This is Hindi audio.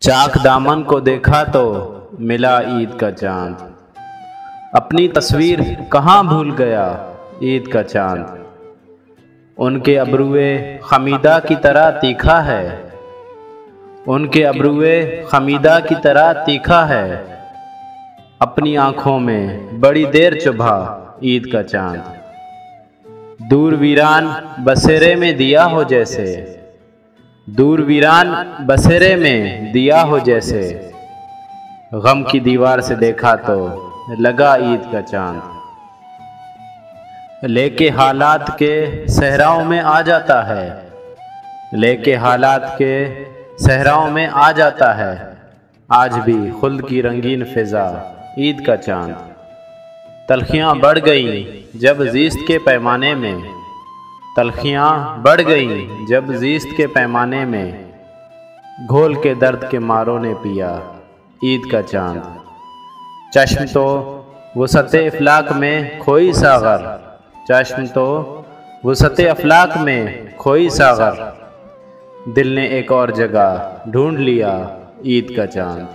चाक दामन को देखा तो मिला ईद का चांद। अपनी तस्वीर कहाँ भूल गया ईद का चांद। उनके अबरुए खमीदा की तरह तीखा है, उनके अबरुए खमीदा की तरह तीखा है। अपनी आँखों में बड़ी देर चुभा ईद का चांद। दूर वीरान बसेरे में दिया हो जैसे, दूर वीरान बसेरे में दिया हो जैसे। गम की दीवार से देखा तो लगा ईद का चांद। लेके हालात के सहराओं में आ जाता है, लेके हालात के सहराओं में आ जाता है। आज भी खुल्द की रंगीन फिजा ईद का चांद। तलखियाँ बढ़ गईं जब ज़ीस्त के पैमाने में, तलखियाँ बढ़ गईं जब ज़ीस्त के पैमाने में। घोल के दर्द के मारों ने पिया ईद का चांद। चश्म तो वुसअते अफलाक में खोई सागर, चश्म तो वुसअते अफलाक में खोई सागर। दिल ने एक और जगह ढूंढ लिया ईद का चांद।